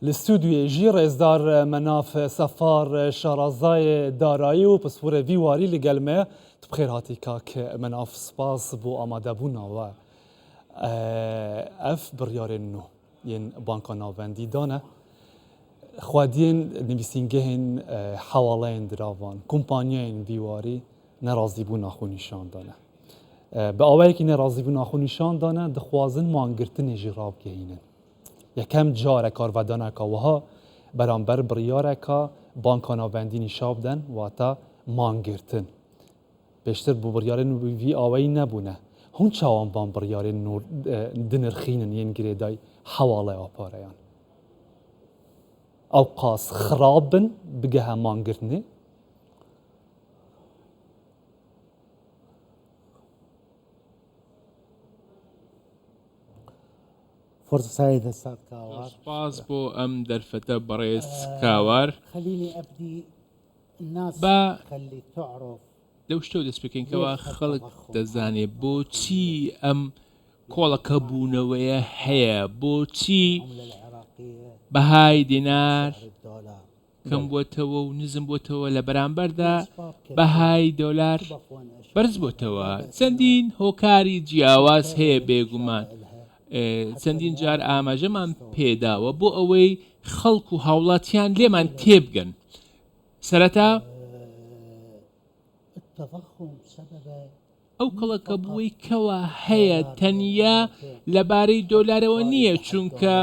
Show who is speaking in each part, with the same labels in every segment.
Speaker 1: الاستودیوی جی رزدار مناف سفار شارازای دارایی و پسپور ویواری لگلمه بخیر هاتی کاک مناف سپاس بو آماده بونا و اف بریارن نو ین بانکا ناوندی دانه خوادین نویسینگهن حوالین دراوان کمپانیین ویواری نرازی بونا خو نشان دانه به آوایی که نرازی بونا خو نشان دانه دخوازن مانگرتن جراب گهینن یکم جاره کارودانه که وها برانبر بریاره که بانکا ناوندی نشاب دن و تا مانگرتن بیشتر بو بریاره وی آوایی نبونه هون چاوان بان بریاره دنرخینن ین گریدای حواله آپاریان او قاس خرابن بگه مانگرتنه
Speaker 2: فرصة سعيدة أستاذ كاوار.
Speaker 3: سباس بو أم درفته بريس كاوار.
Speaker 2: خليني أبدي الناس خلي تعرف
Speaker 3: لو شتو دسبكين كوا خلق دزاني بو تي أم كولا كابونا ويا حيا بو تي بهاي دينار كم بوتوا ونزم بوتوا لبرانبر دا بهاي دولار برز بوتوا سندين هوكاري جياواز هي بيگومان چەندین جار ئاماژەمان پێداوە بۆ ئەوەی خەڵک و هاوڵاتیان لێمان تێبگەن سەرەتا ئەو کەڵەکە بووی کەوا هەیە تەنیا لەبارەی دۆلارەوە نییە چونکە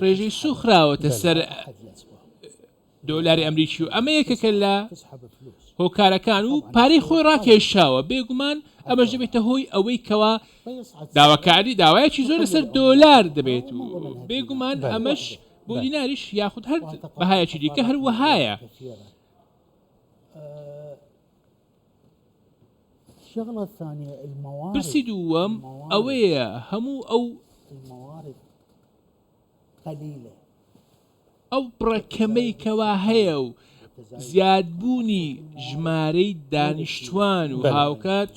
Speaker 3: ڕێژەی سوخراوەتە سەر دۆلاری ئەمریکی و ئەمە یەکێکە لە هۆکارەکان و پارەی خۆی ڕاکێشاوە بێگومان ئەمەش دەبێتە هۆی ئەوەی کەوا داواکاری داوایەکی زۆر لەسەر دۆلار دەبێت و بێگومان ئەمەش بۆ دیناریش یاخود هەر بەهایەکی دیکە هەروەهایە پرسی دووەم ئەوەیە هەموو ئەو بڕەکەمەی کەوا هەیە و زیادبوونی ژمارەی دانیشتوان و هاوکات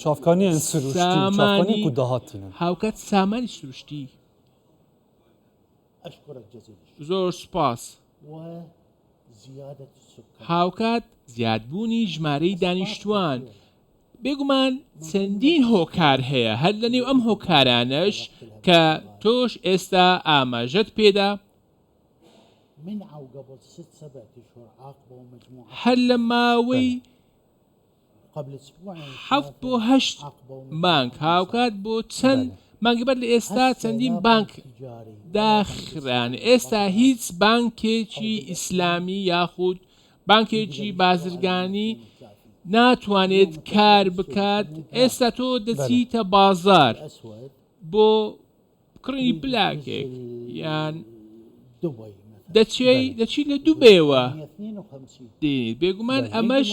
Speaker 3: هاوکات سامانی سروشتی زۆر سپاس هاوکات زیادبوونی ژمارەی دانیشتوان بێگومان چەندین هۆکار هەیە هەر لەنێو ئەم هۆکارانەش کە تۆش ئێستا ئاماژەت پێدا هەر لە ماوەی 7 بۆ 8 بانک هاوکات بۆ چەند مانگبەر لە ئێستا چەندین بانک داخران ئێستا هیچ بانکێکی ئیسلامی یاخود بانکێکی بازرگانی ناتوانێت کار بکات ئێستا تۆ دەچیتە بازار بۆ کڕینی بلاکێک یان دەچی لە دووبێوە دێنیت بێگومان ئەمەش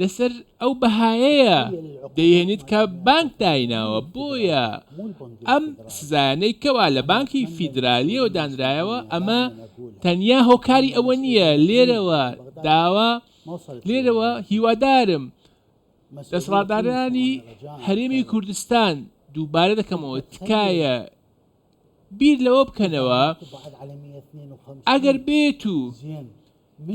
Speaker 3: لەسەر ئەو بەهایەیە دەیهێنیت کە بانک دایناوە بۆیە ئەم سزایانەی کەوا لە بانکی فیدرالیەوە دانرایەوە ئەمە تەنیا هۆکاری ئەوە نییە لێرەوە هیوادارم دەسەڵاتدارانی هەرێمی کوردستان دووبارە دەکەمەوە تکایە بیر لەوە بکەنەوە ئەگەر بێت و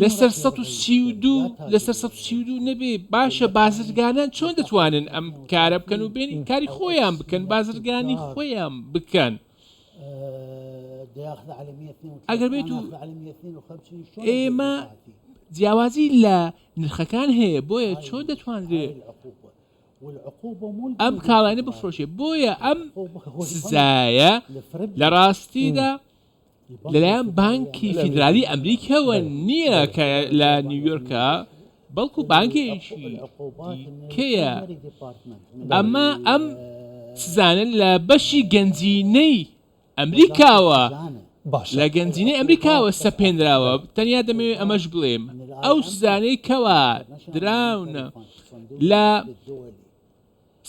Speaker 3: لەسەر 132 نەبێ باشە بازرگانان چۆن دەتوانن ئەم کارە بکەن و بێنی کاری خۆیان بکەن بازرگانی خۆیان بکەن ئەگەر بێت و ئێمە جیاوازی لە نرخەکان هەیە بۆیە چۆن دەتوانرێت ئەم کاڵانە بفرۆشێ بۆیە ئەم سزایە لە ڕاستیدا لەلایەن بانکی فیدرالی ئەمریکەوە نییە کە لە نیویۆرکە بەڵکو بانکێکی دیکەیە ئەمە ئەم سزانە لە بەشی گەنجینەی ئەمریکاوە لە گەنجینەی ئەمریکاوە سەپێنراوە تەنیا دەمەوێت ئەمەش بڵێم ئەو سزانەی کەوا دراونە لە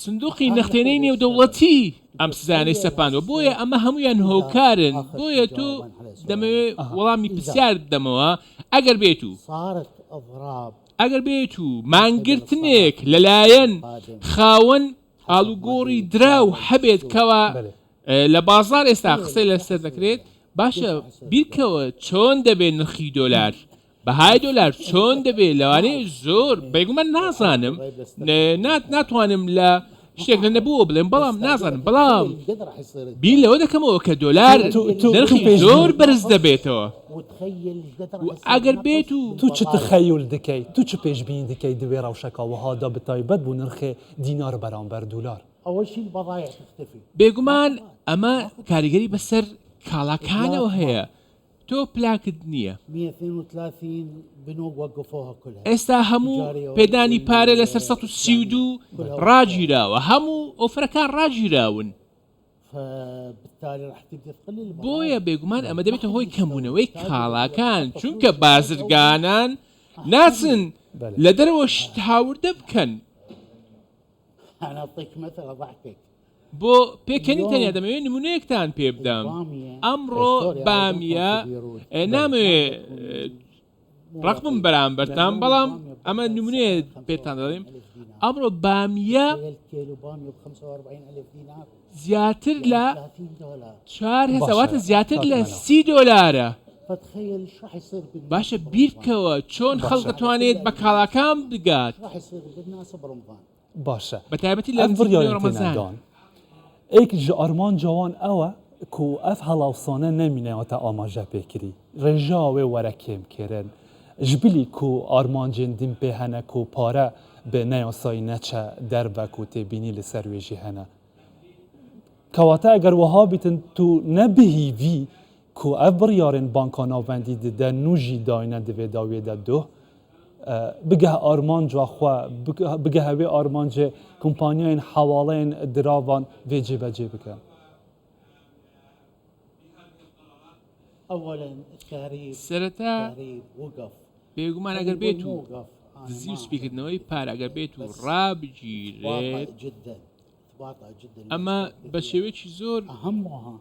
Speaker 3: سندوقی نەختێنەی نێودەوڵەتی ئەم سزانەی سەپاندەوە بۆیە ئەمە هەمویان هۆکارن بۆیە تۆ دەمەوێت وەڵامی پرسیار دەمەوە ئەگەر بێت و مانگرتنێک لەلایەن خاوەن ئاڵوگۆڕی دراو هەبێت کەوا لە بازار ئێستا قسەی لەسەر دەکرێت باشە بیرکەوە چۆن دەبێت نرخی دۆلار بەهای دۆلار چۆن دەبێت لەوانەیە زۆر بێگومان نازانم ناتوانم لە شتێک لە نەبووە بڵێم بەڵام نازانم بەڵام
Speaker 2: قد راح يصير
Speaker 3: بیر لەوە دەکەمەوە کە دۆلار نرخی زۆر بەرز دەبێتەوە
Speaker 2: وتخيل قد راح
Speaker 3: و
Speaker 2: يصير
Speaker 3: ئەگەر بێت و
Speaker 1: تو چ تخیل دەکەی تو چ پێشبین دەکەی دوێ ڕەوشەکەوەهادا بتایبەت بوو نرخێ دینار بەرامبەر دولار
Speaker 2: اول شيء البضائع تختفي
Speaker 3: بێگومان ئەمە کاریگەری بەسەر کاڵاکانەوە هەیە تۆ پلاکت نییە
Speaker 2: 132 بنوك وقفوها كلها
Speaker 3: ئێستا هەموو پێدانی پارە لەسەر 132 ڕاگیراوە هەموو ئۆفرەکان ڕاگیراون
Speaker 2: فبالتالي راح تبدا تقلل البضائع.
Speaker 3: بۆیە بێگومان ئەمە دەبێتە هۆی کەمبوونەوەی کاڵاکان چونکە بازرگانان ناچن لە دەرەوە هاوردە بکەن
Speaker 2: انا اعطيك مثل اضحكك
Speaker 3: بۆ پێکەنی تەنیا دەمەوێت نمونەیەکتان پێ بدەم ئەمڕۆ بامیە نامەوێ ڕقمم بەرامبەرتان بەڵام ئەمە نمونەیە پێتان دەڵێم ئەمڕۆ بامیە
Speaker 2: الكيلو باميه ب 45000 دينار
Speaker 3: زیاتر لە
Speaker 2: 30 دولار
Speaker 3: 4,000 زیاتر لە 30 دۆلارە
Speaker 2: فتخيل ايش راح يصير بالناس
Speaker 3: باشە بیرکەوە چۆن خەڵک دەتوانێت بە کاڵاکان بگات
Speaker 2: راح يصير بالناس برمضان
Speaker 1: باشە
Speaker 3: بە تایبەتی لە
Speaker 1: ئەف بڕیارێن
Speaker 3: ڕەمەزان
Speaker 1: تێنەدان ئەیک ji ئەرمان جوان ئەوە ku ev helawsane nemîne te amaje pêkirî rêja wê were kêmkirin ji bilî ku armancên din pê hene ku pare bi neyasayî neçe derve ku têbînî li ser wê jî hene kewate eger wiha bîtin tu nebihîvî ku ev biryarên banka navendî dide nû jî dayine divê dawiyê de doh bigeh armanca xwe bigehe wê armancê kompanyayên hewaleyên diravan vê cêbecê bikin
Speaker 2: اولا التهريب
Speaker 3: سەرەتا
Speaker 2: التهريب وقف
Speaker 3: بێگومان ئەگەر بێت و
Speaker 2: وقف
Speaker 3: دزی و سپیکردنەوەی پارە ئەگەر بێت و
Speaker 2: باطئ
Speaker 3: ڕابگیرێت
Speaker 2: جدا باطئ جدا
Speaker 3: ئەمە بە شێوەیەکی زۆر
Speaker 2: اهمها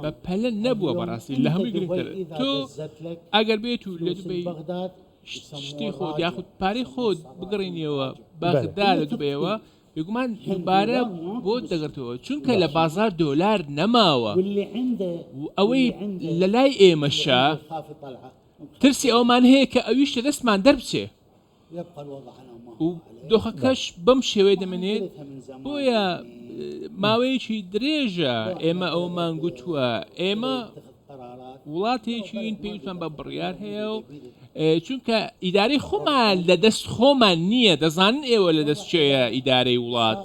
Speaker 3: بە پەلە نەبووە بەڕاستی لە هەمووی گرنگترە تۆ ئەگەر بێت و لە دوبەی
Speaker 2: بغداد
Speaker 3: شتی خۆت یاخود پارەی خۆت بگەڕێنیەوە بەغدا لە دوبەیەوە بێگومان دووبارە بۆ دەگەڕێتەوە چونکە لە بازار دۆلار نەماوە
Speaker 2: واللي عنده
Speaker 3: و ئەوەی لە لای ئێمەشە
Speaker 2: خاف يطلعه
Speaker 3: ترسی ئەومان هەیە کە ئەویشتە دەستمان دەربچێ
Speaker 2: يبقى الوضع على ما
Speaker 3: و دۆخەکەش بەم شێوەیە دەمێنێت بۆیە ماوەیەکی درێژە ئێمە ئەومان گوتووە ئێمە وڵاتێکین پێویستمان بە بڕیار هەیە و چونکە ئیدارەی خۆمان لە دەست خۆمان نییە دەزانن ئێوە لە دەستچێیە ئیدارەی وڵات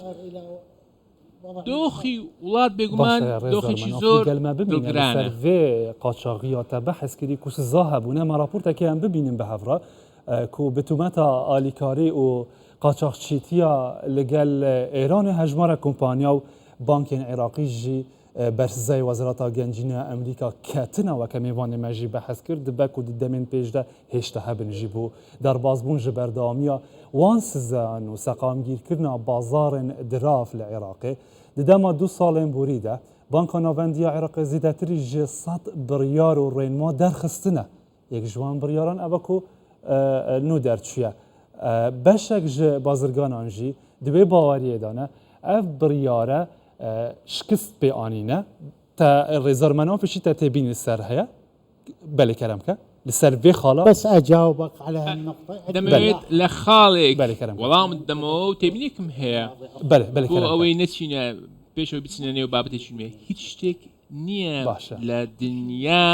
Speaker 3: دۆخی وڵات بێگومان دۆخێکی زۆر دڵگرانە
Speaker 1: vê qaçaxiya te behs kirî ku siza hebûne me raportekeyên bibînin bi hevra ku bi tûmeta alîkarî û qaçaxçîtiya li gel Îranê hejmara kompanya û bankên Iraqî jî bersizayê Wezareta Gencînê Amerîka ketine weke mêvanê me jî behes kir dibe ku di demên pêş de hêşte hebin jî bû derbasbûn ji berdewamiya wan sizan û seqamgîrkirina bazarên dirav li Iraqê di dema 2 salên borî de Banka Navendiya Iraqê zêdetirî ji 100 biryar û rênma derxistine yek ji wan biryaran ev ku nû derçûye beşek ji bazirganan jî di wê baweriyê de ne ev biryare şikist pê anîne te rêzermenan pêşî te têbînî ser heye belê keremke li ser vê xala
Speaker 2: بس اجاوبك على هالنقطه
Speaker 3: دەمەوێت لە خاڵێک
Speaker 1: بەڵێ کەرەم.
Speaker 3: وەڵامت دەمەوە و تێبینێکم هەیە
Speaker 1: belê
Speaker 3: بۆ ئەوەی نەچینە پێشەوە بچینە نێو بابەتێکی نوێ هیچ شتێک نییە
Speaker 1: باشە.
Speaker 3: لە دنیا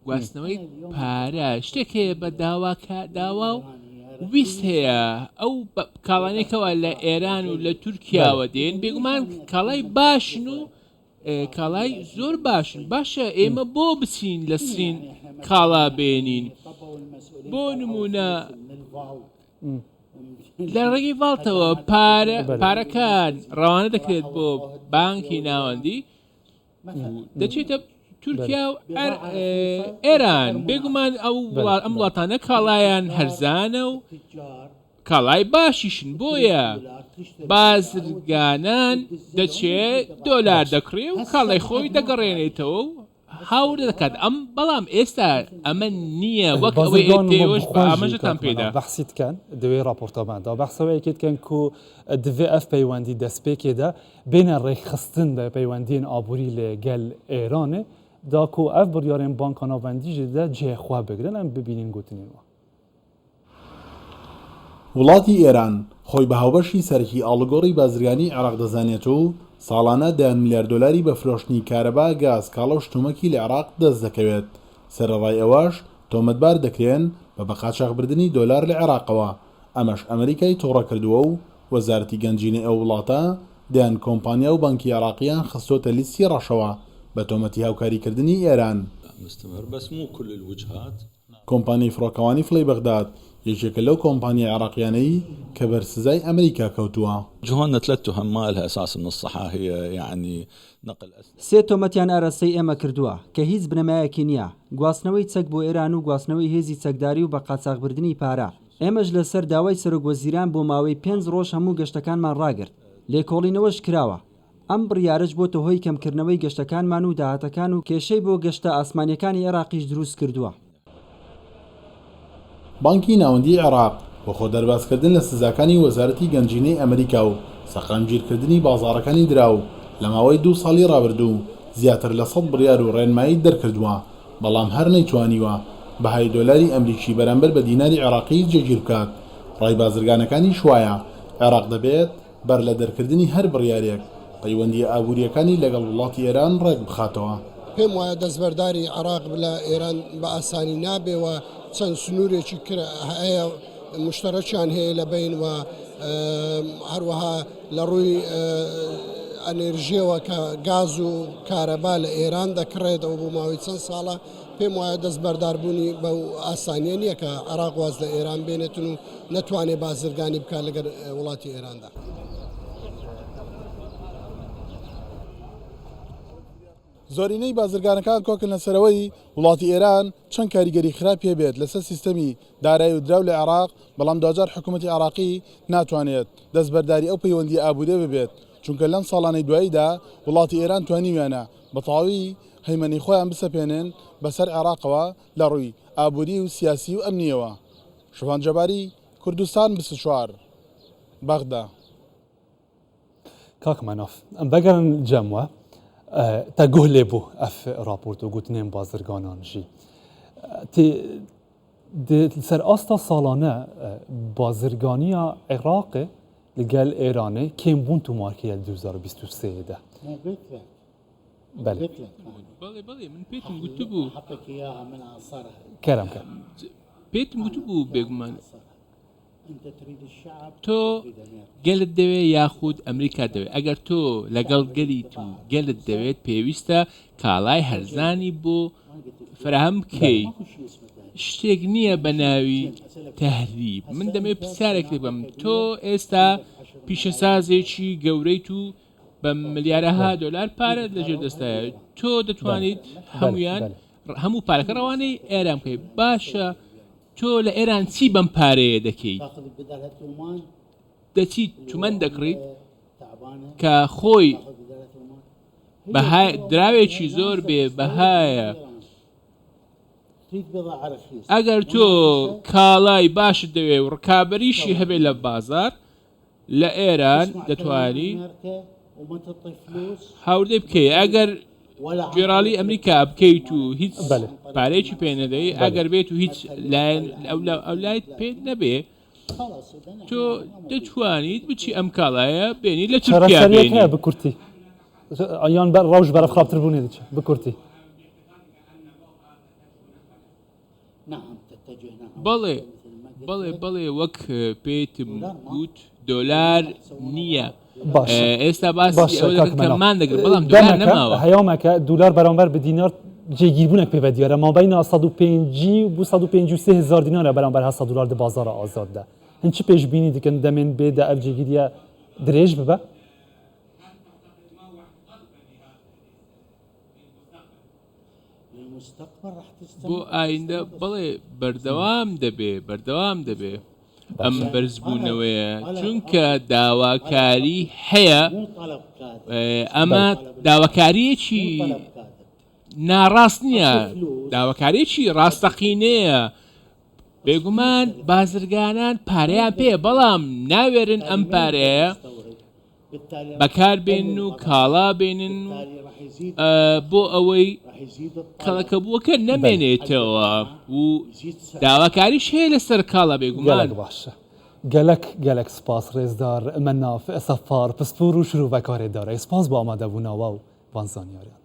Speaker 3: گواستنەوەی پارە شتێک هەیە بە داوا و ویست هەیە ئەو کاڵانێکەوە لە ئێران و لە تورکیاوە دێن بێگومان کاڵای باشن و کاڵای زۆر باشن باشە ئێمە بۆ بچین لە سرین کاڵا بێنین بۆ نمونە لە ڕێگەی ڤاڵتەوە پارەکان ڕەوانە دەکرێت بۆ بانکی ناوەندی دەچێتە تورکیا و ئێران بێگومان ئەم وڵاتانە کاڵایان هەرزانە و کاڵای باشیشن بۆیە بازرگانان دەچێت دۆلار دەکڕێ و کاڵای خۆی دەگەڕێنێتەوە و هاور دەکات ئەم بەڵام ئێستا ئەمە نییە وەک ئەوەی ئێوەش بە ئاماژەتان پێدا
Speaker 1: بەحسیت کەن دوێ راپۆرتەماندا بەحسەوەیەکێت کەن کو دوێ ئەف پەیوەندی دەستپێکێدا بینە ڕێکخستن بە پەیوەندیên ئابووری لەگەل ئێرانێ داکو ئەف بڕیارên بانکا ناوەندیژێدا جێخوا بگرن ئەم ببینین گوتنینەوە
Speaker 4: وڵاتی ئێران خۆی بە هاوبەشی سەرکی ئاڵگۆڕی بازرگانی عێراق دەزانێت و ساڵانە $10 میلیارد بە فرۆشتنی کارەبا گاز کاڵە و شتومەکی لە عێراق دەست دەکەوێت سەرەڕای ئەوەش تۆمەتبار دەکرێن بە قاچاغبردنی دۆلار لە عێراقەوە ئەمەش ئەمریکای تۆڕە کردووە و وەزارەتی گەنجینەی ئەو وڵاتە دەیان کۆمپانیا و بانکی عێراقیان خستۆتە لیستی ڕەشەوە بە تۆمەتی هاوکاریکردنی ئێران کۆمپانیای فڕۆکەوانی فڵی بەغداد یەکێکە لەو کۆمپانیای عێراقیانەی کە بەرسزای ئەمریکا کەوتووە
Speaker 5: جهودنا 3 تهم ما لها اساس من الصحه هي يعني نقل
Speaker 6: سێ تۆمەتیان ئارەسەی ئێمە کردووە کە هیچ بنەمایەکی نییە گواستنەوەی چەک بۆ ئێران و گواستنەوەی هێزی چەکداری و بە قاچاغبردنی پارە ئێمەش لەسەر داوای سەرۆکوەزیران بۆ ماوەی 5 ڕۆژ هەموو گەشتەکانمان ڕاگرت لێکۆڵینەوەش کراوە ئەم بڕیارەش بۆتە هۆی کەمکردنەوەی گەشتەکانمان و داهاتەکان و کێشەی بۆ گەشتە ئاسمانیەکانی عێراقیش دروست کردووە
Speaker 4: بانکی ناوەندی عێراق بۆ خۆ دەرباسکردن لە سزاکانی وەزارەتی گەنجینەی ئەمریکا و سەقامگیرکردنی بازاڕەکانی دراو لە ماوەی 2 ساڵی ڕابردوو زیاتر لە 100 بڕیار و ڕێنمایی دەرکردووە بەڵام هەر نەیتوانیوە بەهای دۆلاری ئەمریکی بەرامبەر بە دیناری عێراقی جێگیر بکات ڕای بازرگانەکانی شوایە عێراق دەبێت بەر لە دەرکردنی هەر بڕیارێک پەیوەندی ئابوووریەکانی لەگەڵ وڵاتی ئێران ڕێک بخاتەوە
Speaker 7: پێم وایە دەستبەرداری عێراق لە ئێران بە ئاسانی نابێەوە چەند سنوورێکی هەیە مشتەرەکیان هەیە لە بین و هەروەها لە ڕووی ئەنێرژیەوە کە گاز و کارەبا لە ئێران دەکڕێتەوە بۆ ماوەی چەند ساڵە پێم وایە دەستبەرداربوونی بە ئاسانیە نییە کە عێراق واز لە ئێران بێنێتن و نەتوانێت بازرگانی بکات لەگەر وڵاتی ئێراندا
Speaker 4: زۆرینەی بازرگانەکان کۆکن لەسەرەوەی وڵاتی ئێران چەند کاریگەری خراپ پێ بێت لەسەر سیستەمی دارایی و دراو لە عێراق بەڵام دوجار حکوومەتی عێراقی ناتوانێت دەستبەرداری ئەو پەیوەندی ئابوورێ ببێت چونکە لەم ساڵانەی دواییدا وڵاتی ئێران توانیویانە بە تەواوی هەیمەنی خۆیان بسەپێنن بەسەر عێراقەوە لە ڕووی ئابووری و سیاسی و ئەمنیەوە شوان جەباری کوردستان 24 بەغدا
Speaker 1: کاکمانۆف ئەم بەگەرن جەموە تا گوه لێبوو ئەف راپۆرت و گوتنێن بازرگانانژی سەر ئاستا ساڵانە بازرگانیە عێراقێ لەگەل ئێرانێ کێمبوون تو مارکیە 2023دا بەڵێ
Speaker 3: بەڵێ من پێتم گوتبوو
Speaker 1: کەرم کە
Speaker 3: پێتم گوتبوو بێگومان تۆ گەلت دەوێت یاخود ئەمریکا دەوێت ئەگەر تۆ لەگەڵ گەلیت و گەلت دەوێت پێویستە کاڵای هەرزانی بۆ فراهم بکەی شتێک نییە بە ناوی تەهریب من دەمێت پرسیارێک لێ بم تۆ ئێستا پیشەسازێکی گەورەیت و بە ملیارەها دۆلار پارەت لەژێر دەستایە تۆ دەتوانیت هەمویان هەموو پارەکە ڕەوانەی ئێران بکەیت باشە تۆ لە ئێران چی بەم پارەیە دەکەیت دەچیت تومەن دەکڕیت کە خۆی دراوێکی زۆر بێ بەهایە ئەگەر تۆ کاڵای باشت دەوێ و ڕکابەریشی هەبێت لە بازار لە ئێران دەتوانی هاوردەی بکەی ئەگەر گێڕاڵی ئەمریکا بکەیت و هیچ پارێکی پێ نەدەی ئەگەر بێت و هیچ ئەولایت پێ نەبێ تۆ دەتوانیت بچی ئەم کاڵایە بێنی لە تورکیا بێنی
Speaker 1: بکورتی ئەیان بەر ڕەوش بەرە خراپتر بوونێ دەچێت بکورتی
Speaker 3: بەڵێ بەڵێ بەڵێ وەک پێتم گوت دۆلار نییە ئێستا باسی ئەوەکەمان دەگرێت بەڵام دۆلار نەماوە
Speaker 1: هەیامەکە دولار بەرامبەر بە دینار جێگیربوونێک پێ بە دیارە مابەینە 150 بۆ 153 هزار دینارە بەرامبەر 100 دلار دە بازارە ئازاددا هەن چی پێشبینی دکەن دەمێن بێدا ئەف جێگیریە درێژ ببە
Speaker 3: بۆ ئایندە بڵێ بەردەوام دەبێ ئەم بەرزبوونەوەیە چونکە داواکاری هەیە ئەمە داواکاریەکی ناڕاست نییە داواکاریی ڕاستەقینەیە بێگومان بازرگانان پارەیان پێ بەڵام ناوێرن ئەم پارەیە بەکار بێنن و کاڵا بێنن بۆ ئەوەی کەڵەکەبووەکە نەمێنێتەوە و داواکاریش هەیە لەسەر کاڵە بێگومان
Speaker 1: گەلک باشە گەلک سپاس ڕێزدار مناف سەفار پسپور و شروع بەکارێ دارە سپاس بۆ ئامادەبوونەوە و وانزانیاریان